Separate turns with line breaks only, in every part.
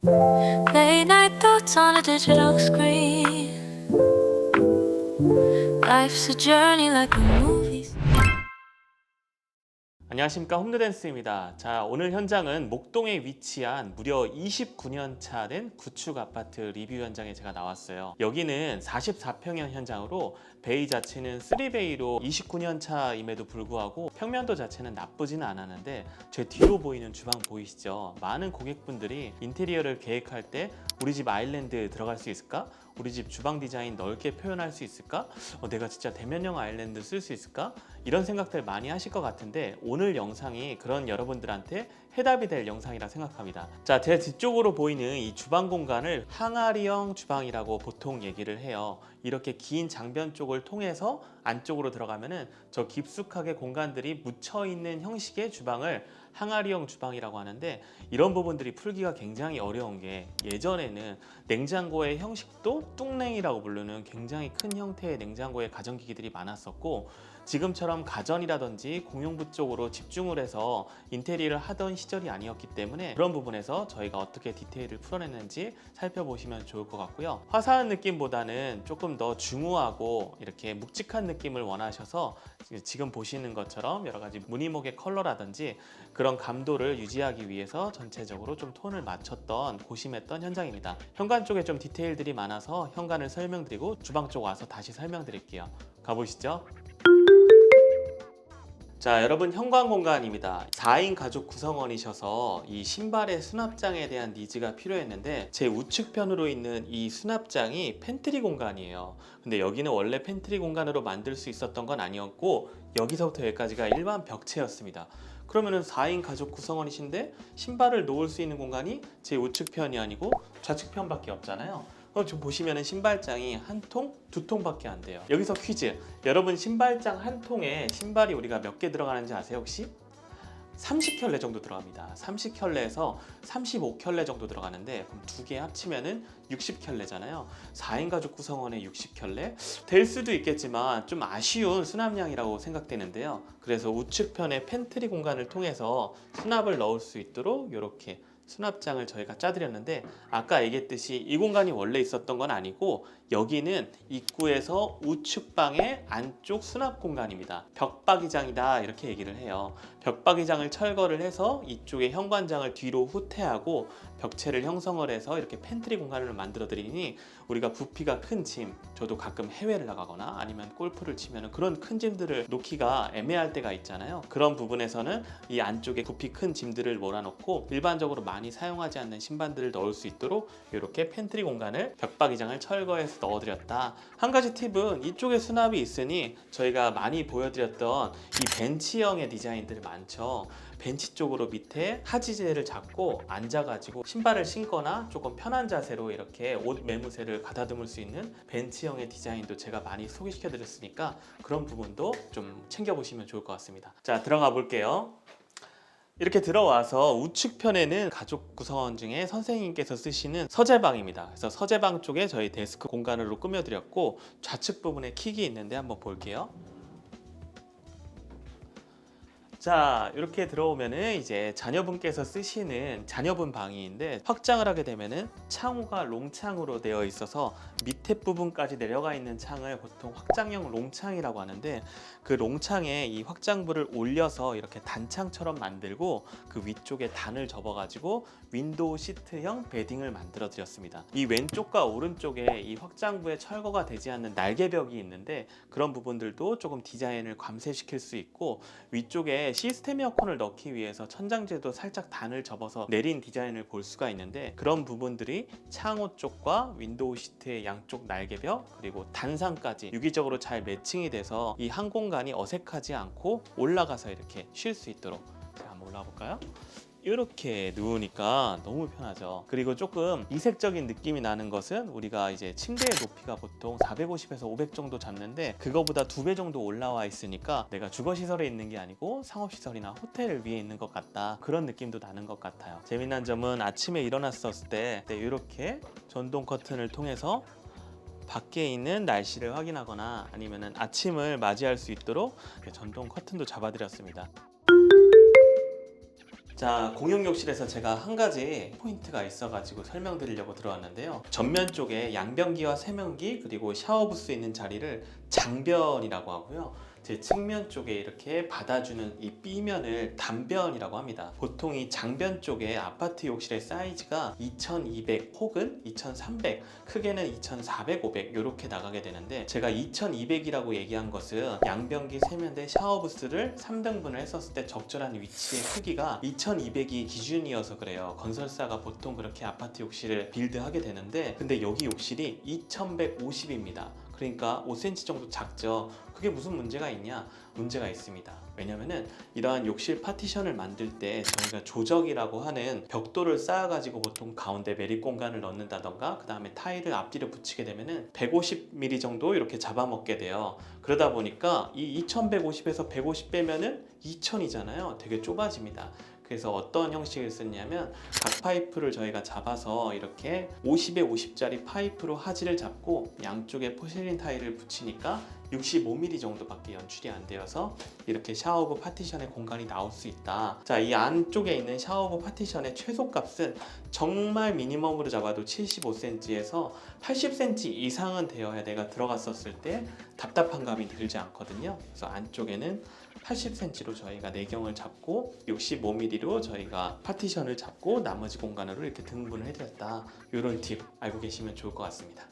Late night thoughts on a digital screen. Life's a journey like a movie.
안녕하십니까, 홈드댄스입니다. 자, 오늘 현장은 목동에 위치한 무려 29년 차 된 구축 아파트 리뷰 현장에 제가 나왔어요. 여기는 44평형 현장으로 베이 자체는 3베이로 29년 차임에도 불구하고 평면도 자체는 나쁘지는 않았는데, 제 뒤로 보이는 주방 보이시죠? 많은 고객분들이 인테리어를 계획할 때 우리 집 아일랜드 들어갈 수 있을까? 우리 집 주방 디자인 넓게 표현할 수 있을까? 내가 진짜 대면형 아일랜드 쓸 수 있을까? 이런 생각들 많이 하실 것 같은데, 오늘 영상이 그런 여러분들한테 해답이 될 영상이라 생각합니다. 자, 제 뒤쪽으로 보이는 이 주방 공간을 항아리형 주방이라고 보통 얘기를 해요. 이렇게 긴 장변 쪽을 통해서 안쪽으로 들어가면은 저 깊숙하게 공간들이 묻혀 있는 형식의 주방을 항아리형 주방이라고 하는데, 이런 부분들이 풀기가 굉장히 어려운 게, 예전에는 냉장고의 형식도 뚱냉이라고 부르는 굉장히 큰 형태의 냉장고의 가전기기들이 많았었고, 지금처럼 가전이라든지 공용부 쪽으로 집중을 해서 인테리어를 하던 시절이 아니었기 때문에, 그런 부분에서 저희가 어떻게 디테일을 풀어냈는지 살펴보시면 좋을 것 같고요. 화사한 느낌보다는 조금 더 중후하고 이렇게 묵직한 느낌을 원하셔서 지금 보시는 것처럼 여러 가지 무늬목의 컬러라든지 그런 감도를 유지하기 위해서 전체적으로 좀 톤을 맞췄던, 고심했던 현장입니다. 현관 쪽에 좀 디테일들이 많아서 현관을 설명드리고 주방 쪽 와서 다시 설명드릴게요. 가보시죠. 자, 여러분, 현관 공간입니다. 4인 가족 구성원이셔서 이 신발의 수납장에 대한 니즈가 필요했는데, 제 우측편으로 있는 이 수납장이 팬트리 공간이에요. 근데 여기는 원래 팬트리 공간으로 만들 수 있었던 건 아니었고, 여기서부터 여기까지가 일반 벽체였습니다. 그러면은 4인 가족 구성원이신데 신발을 놓을 수 있는 공간이 제 우측편이 아니고 좌측편밖에 없잖아요. 지금 보시면은 신발장이 한 통, 두 통밖에 안 돼요. 여기서 퀴즈. 여러분, 신발장 한 통에 신발이 우리가 몇 개 들어가는지 아세요, 혹시? 30켤레 정도 들어갑니다. 30켤레에서 35켤레 정도 들어가는데, 그럼 두 개 합치면은 60켤레잖아요. 4인 가족 구성원의 60켤레? 될 수도 있겠지만 좀 아쉬운 수납량이라고 생각되는데요. 그래서 우측편의 팬트리 공간을 통해서 수납을 넣을 수 있도록 이렇게 수납장을 저희가 짜드렸는데, 아까 얘기했듯이 이 공간이 원래 있었던 건 아니고, 여기는 입구에서 우측방의 안쪽 수납 공간입니다. 벽박이장이다, 이렇게 얘기를 해요. 벽박이장을 철거를 해서 이쪽에 현관장을 뒤로 후퇴하고 벽체를 형성을 해서 이렇게 팬트리 공간을 만들어 드리니, 우리가 부피가 큰 짐, 저도 가끔 해외를 나가거나 아니면 골프를 치면 그런 큰 짐들을 놓기가 애매할 때가 있잖아요. 그런 부분에서는 이 안쪽에 부피 큰 짐들을 몰아넣고 일반적으로 많이 사용하지 않는 신발들을 넣을 수 있도록 이렇게 팬트리 공간을, 벽박이장을 철거해서 넣어드렸다. 한 가지 팁은, 이쪽에 수납이 있으니 저희가 많이 보여드렸던 이 벤치형의 디자인들이 많죠. 벤치 쪽으로 밑에 하지제를 잡고 앉아가지고 신발을 신거나 조금 편한 자세로 이렇게 옷 매무새를 가다듬을 수 있는 벤치형의 디자인도 제가 많이 소개시켜 드렸으니까, 그런 부분도 좀 챙겨보시면 좋을 것 같습니다. 자, 들어가 볼게요. 이렇게 들어와서 우측편에는 가족 구성원 중에 선생님께서 쓰시는 서재방입니다. 그래서 서재방 쪽에 저희 데스크 공간으로 꾸며드렸고, 좌측 부분에 킥이 있는데 한번 볼게요. 자, 이렇게 들어오면은 이제 자녀분께서 쓰시는 자녀분 방인데, 확장을 하게 되면은 창호가 롱창으로 되어 있어서 밑에 부분까지 내려가 있는 창을 보통 확장형 롱창이라고 하는데, 그 롱창에 이 확장부를 올려서 이렇게 단창처럼 만들고 그 위쪽에 단을 접어가지고 윈도우 시트형 베딩을 만들어 드렸습니다. 이 왼쪽과 오른쪽에 이 확장부에 철거가 되지 않는 날개벽이 있는데, 그런 부분들도 조금 디자인을 감쇄시킬 수 있고, 위쪽에 시스템 에어컨을 넣기 위해서 천장재도 살짝 단을 접어서 내린 디자인을 볼 수가 있는데, 그런 부분들이 창호 쪽과 윈도우 시트의 양쪽 날개벽 그리고 단상까지 유기적으로 잘 매칭이 돼서 이 한 공간이 어색하지 않고 올라가서 이렇게 쉴 수 있도록. 자, 한번 올라가 볼까요? 이렇게 누우니까 너무 편하죠. 그리고 조금 이색적인 느낌이 나는 것은, 우리가 이제 침대의 높이가 보통 450에서 500 정도 잡는데, 그거보다 2배 정도 올라와 있으니까 내가 주거시설에 있는 게 아니고 상업시설이나 호텔 위에 있는 것 같다, 그런 느낌도 나는 것 같아요. 재미난 점은, 아침에 일어났었을 때 이렇게 전동 커튼을 통해서 밖에 있는 날씨를 확인하거나 아니면 아침을 맞이할 수 있도록 전동 커튼도 잡아드렸습니다. 자, 공용 욕실에서 제가 한 가지 포인트가 있어가지고 설명드리려고 들어왔는데요. 전면 쪽에 양변기와 세면기 그리고 샤워 부스 있는 자리를 장변이라고 하고요. 제 측면 쪽에 이렇게 받아주는 이 B면을 단변이라고 합니다. 보통 이 장변 쪽에 아파트 욕실의 사이즈가 2200 혹은 2300, 크게는 2400, 500 이렇게 나가게 되는데, 제가 2200이라고 얘기한 것은 양변기, 세면대, 샤워부스를 3등분을 했었을 때 적절한 위치의 크기가 2200이 기준이어서 그래요. 건설사가 보통 그렇게 아파트 욕실을 빌드하게 되는데, 근데 여기 욕실이 2150입니다. 그러니까 5cm 정도 작죠. 그게 무슨 문제가 있냐? 문제가 있습니다. 왜냐면은 이러한 욕실 파티션을 만들 때 저희가 조적이라고 하는 벽돌을 쌓아가지고 보통 가운데 매립 공간을 넣는다던가 그 다음에 타일을 앞뒤로 붙이게 되면은 150mm 정도 이렇게 잡아먹게 돼요. 그러다 보니까 이 2150에서 150 빼면은 2000이잖아요. 되게 좁아집니다. 그래서 어떤 형식을 쓰냐면 각 파이프를 저희가 잡아서 이렇게 50에 50짜리 파이프로 하지를 잡고 양쪽에 포실린 타일을 붙이니까 65mm 정도밖에 연출이 안 되어서 이렇게 샤워부 파티션의 공간이 나올 수 있다. 자, 이 안쪽에 있는 샤워부 파티션의 최소값은 정말 미니멈으로 잡아도 75cm에서 80cm 이상은 되어야 내가 들어갔었을 때 답답한 감이 들지 않거든요. 그래서 안쪽에는 80cm로 저희가 내경을 잡고 65mm로 저희가 파티션을 잡고 나머지 공간으로 이렇게 등분을 해드렸다. 이런 팁 알고 계시면 좋을 것 같습니다.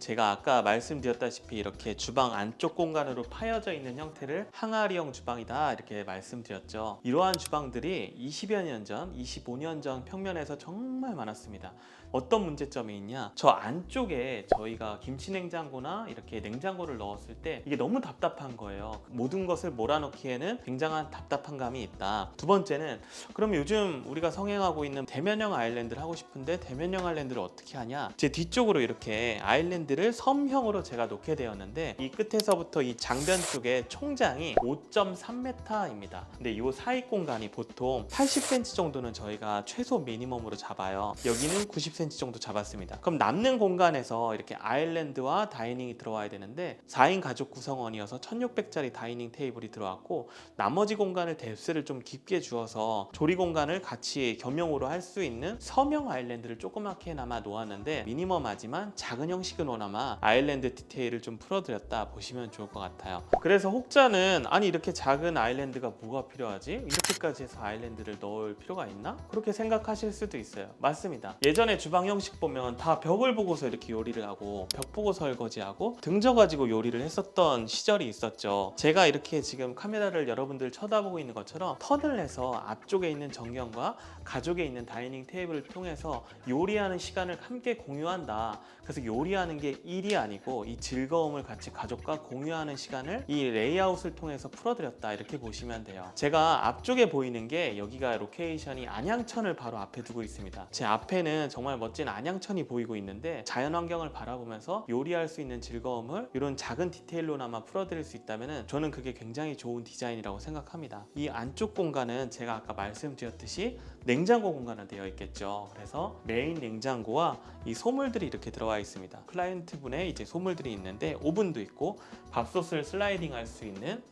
제가 아까 말씀드렸다시피 이렇게 주방 안쪽 공간으로 파여져 있는 형태를 항아리형 주방이다 이렇게 말씀드렸죠. 이러한 주방들이 20여 년 전, 25년 전 평면에서 정말 많았습니다. 어떤 문제점이 있냐? 저 안쪽에 저희가 김치냉장고나 이렇게 냉장고를 넣었을 때 이게 너무 답답한 거예요. 모든 것을 몰아넣기에는 굉장한 답답한 감이 있다. 두 번째는, 그럼 요즘 우리가 성행하고 있는 대면형 아일랜드를 하고 싶은데 대면형 아일랜드를 어떻게 하냐? 제 뒤쪽으로 이렇게 아일랜드를 섬형으로 제가 놓게 되었는데, 이 끝에서부터 이 장변 쪽에 총장이 5.3m입니다. 근데 이 사이 공간이 보통 80cm 정도는 저희가 최소 미니멈으로 잡아요. 여기는 90cm 정도 잡았습니다. 그럼 남는 공간에서 이렇게 아일랜드와 다이닝이 들어와야 되는데 4인 가족 구성원이어서 1600짜리 다이닝 테이블이 들어왔고, 나머지 공간을 뎁스를 좀 깊게 주어서 조리 공간을 같이 겸용으로 할 수 있는 섬형 아일랜드를 조그맣게나마 놓았는데, 미니멈하지만 작은 형식으로나마 아일랜드 디테일을 좀 풀어드렸다 보시면 좋을 것 같아요. 그래서 혹자는 아니 이렇게 작은 아일랜드가 뭐가 필요하지? 이렇게까지 해서 아일랜드를 넣을 필요가 있나? 그렇게 생각하실 수도 있어요. 맞습니다. 예전에 주방 형식 보면 다 벽을 보고서 이렇게 요리를 하고 벽 보고 설거지하고 등져가지고 요리를 했었던 시절이 있었죠. 제가 이렇게 지금 카메라를 여러분들 쳐다보고 있는 것처럼 턴을 해서 앞쪽에 있는 전경과 가족에 있는 다이닝 테이블을 통해서 요리하는 시간을 함께 공유한다. 그래서 요리하는 게 일이 아니고 이 즐거움을 같이 가족과 공유하는 시간을 이 레이아웃을 통해서 풀어드렸다 이렇게 보시면 돼요. 제가 앞쪽에 보이는 게 여기가 로케이션이 안양천을 바로 앞에 두고 있습니다. 제 앞에는 정말 멋진 안양천이 보이고 있는데, 자연환경을 바라보면서 요리할 수 있는 즐거움을 이런 작은 디테일로나마 풀어드릴 수 있다면 저는 그게 굉장히 좋은 디자인이라고 생각합니다. 이 안쪽 공간은 제가 아까 말씀드렸듯이 냉장고 공간으로 되어 있겠죠. 그래서 메인 냉장고와 이 소물들이 이렇게 들어와 있습니다. 클라이언트 분의 이제 소물들이 있는데 오븐도 있고 밥솥을 슬라이딩 할 수 있는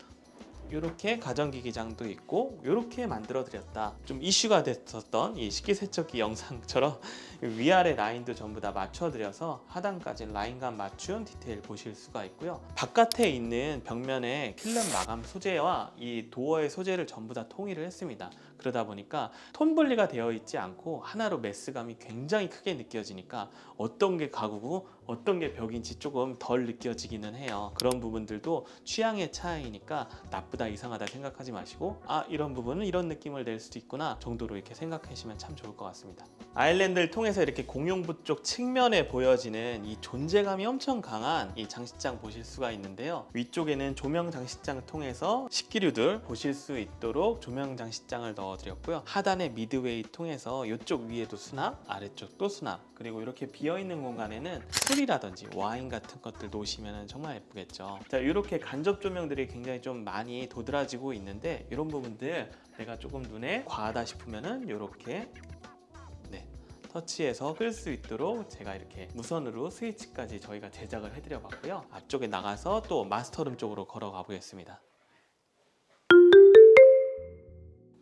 이렇게 가전기기장도 있고, 이렇게 만들어 드렸다. 좀 이슈가 됐었던 이 식기세척기 영상처럼 위아래 라인도 전부 다 맞춰 드려서 하단까지 라인감 맞춘 디테일 보실 수가 있고요. 바깥에 있는 벽면에 필름 마감 소재와 이 도어의 소재를 전부 다 통일을 했습니다. 그러다 보니까 톤 분리가 되어 있지 않고 하나로 매스감이 굉장히 크게 느껴지니까 어떤 게 가구고 어떤 게 벽인지 조금 덜 느껴지기는 해요. 그런 부분들도 취향의 차이니까 나쁘다 이상하다 생각하지 마시고, 아 이런 부분은 이런 느낌을 낼 수도 있구나 정도로 이렇게 생각하시면 참 좋을 것 같습니다. 아일랜드를 통해서 이렇게 공용부 쪽 측면에 보여지는 이 존재감이 엄청 강한 이 장식장 보실 수가 있는데요. 위쪽에는 조명 장식장을 통해서 식기류들 보실 수 있도록 조명 장식장을 넣어드렸고요. 하단에 미드웨이 통해서 이쪽 위에도 수납, 아래쪽도 수납, 그리고 이렇게 비어있는 공간에는 술이라든지 와인 같은 것들 놓으시면 정말 예쁘겠죠. 자, 이렇게 간접 조명들이 굉장히 좀 많이 도드라지고 있는데, 이런 부분들 내가 조금 눈에 과하다 싶으면은 이렇게 터치해서 끌 수 있도록 제가 이렇게 무선으로 스위치까지 저희가 제작을 해드려 봤고요. 앞쪽에 나가서 또 마스터룸 쪽으로 걸어가 보겠습니다.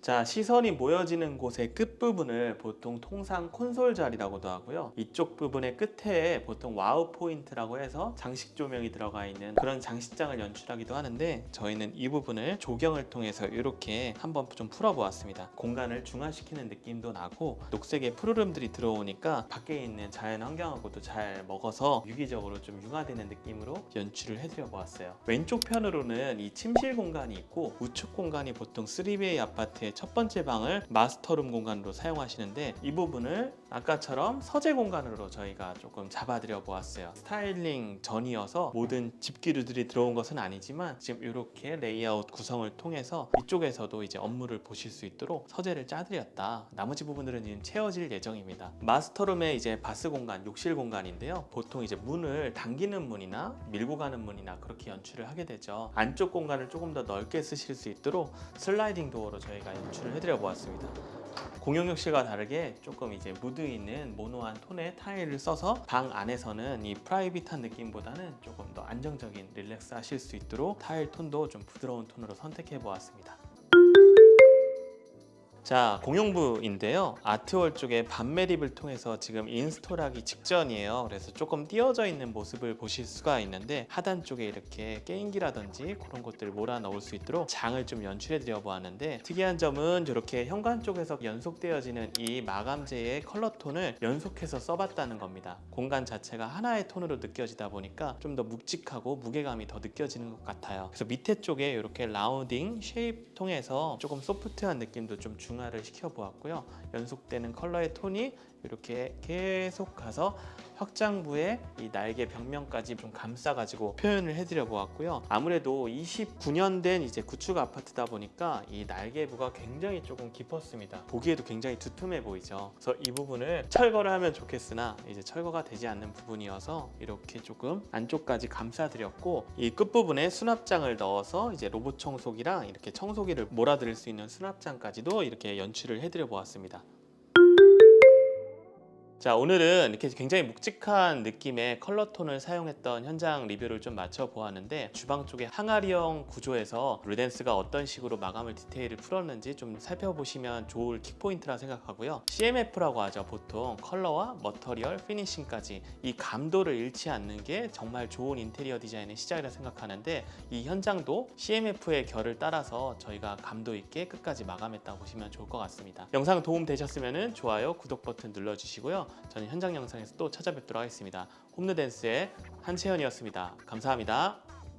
자, 시선이 모여지는 곳의 끝부분을 보통 통상 콘솔 자리라고도 하고요. 이쪽 부분의 끝에 보통 와우 포인트라고 해서 장식 조명이 들어가 있는 그런 장식장을 연출하기도 하는데, 저희는 이 부분을 조경을 통해서 이렇게 한번 좀 풀어보았습니다. 공간을 중화시키는 느낌도 나고 녹색의 푸르름들이 들어오니까 밖에 있는 자연 환경하고도 잘 먹어서 유기적으로 좀 융화되는 느낌으로 연출을 해드려 보았어요. 왼쪽 편으로는 이 침실 공간이 있고, 우측 공간이 보통 3BA 아파트의 첫 번째 방을 마스터룸 공간으로 사용하시는데, 이 부분을 아까처럼 서재 공간으로 저희가 조금 잡아드려 보았어요. 스타일링 전이어서 모든 집기류들이 들어온 것은 아니지만 지금 이렇게 레이아웃 구성을 통해서 이쪽에서도 이제 업무를 보실 수 있도록 서재를 짜드렸다. 나머지 부분들은 지금 채워질 예정입니다. 마스터룸의 이제 바스 공간, 욕실 공간인데요. 보통 이제 문을 당기는 문이나 밀고 가는 문이나 그렇게 연출을 하게 되죠. 안쪽 공간을 조금 더 넓게 쓰실 수 있도록 슬라이딩 도어로 저희가 연출을 해드려 보았습니다. 공용욕실과 다르게 조금 이제 무드 있는 모노한 톤의 타일을 써서 방 안에서는 이 프라이빗한 느낌보다는 조금 더 안정적인 릴렉스 하실 수 있도록 타일 톤도 좀 부드러운 톤으로 선택해 보았습니다. 자, 공용부인데요. 아트월 쪽에 반매립을 통해서 지금 인스톨하기 직전이에요. 그래서 조금 띄어져 있는 모습을 보실 수가 있는데, 하단 쪽에 이렇게 게임기라든지 그런 것들을 몰아 넣을 수 있도록 장을 좀 연출해 드려 보았는데, 특이한 점은 이렇게 현관 쪽에서 연속되어지는 이 마감재의 컬러 톤을 연속해서 써봤다는 겁니다. 공간 자체가 하나의 톤으로 느껴지다 보니까 좀 더 묵직하고 무게감이 더 느껴지는 것 같아요. 그래서 밑에 쪽에 이렇게 라운딩 쉐입 통해서 조금 소프트한 느낌도 좀 중화를 시켜 보았고요. 연속되는 컬러의 톤이 이렇게 계속 가서 확장부의 이 날개 벽면까지 좀 감싸가지고 표현을 해드려 보았고요. 아무래도 29년 된 이제 구축 아파트다 보니까 이 날개부가 굉장히 조금 깊었습니다. 보기에도 굉장히 두툼해 보이죠. 그래서 이 부분을 철거를 하면 좋겠으나 이제 철거가 되지 않는 부분이어서 이렇게 조금 안쪽까지 감싸드렸고, 이 끝부분에 수납장을 넣어서 이제 로봇 청소기랑 이렇게 청소기를 몰아들일 수 있는 수납장까지도 이렇게 연출을 해드려 보았습니다. 자, 오늘은 이렇게 굉장히 묵직한 느낌의 컬러톤을 사용했던 현장 리뷰를 좀 맞춰 보았는데, 주방 쪽에 항아리형 구조에서 루덴스가 어떤 식으로 마감을 디테일을 풀었는지 좀 살펴보시면 좋을 킥포인트라 생각하고요. CMF라고 하죠. 보통 컬러와 머터리얼, 피니싱까지 이 감도를 잃지 않는 게 정말 좋은 인테리어 디자인의 시작이라 생각하는데, 이 현장도 CMF의 결을 따라서 저희가 감도 있게 끝까지 마감했다고 보시면 좋을 것 같습니다. 영상 도움 되셨으면 좋아요, 구독 버튼 눌러주시고요. 저는 현장 영상에서 또 찾아뵙도록 하겠습니다. 홈르덴스의 한채현이었습니다. 감사합니다.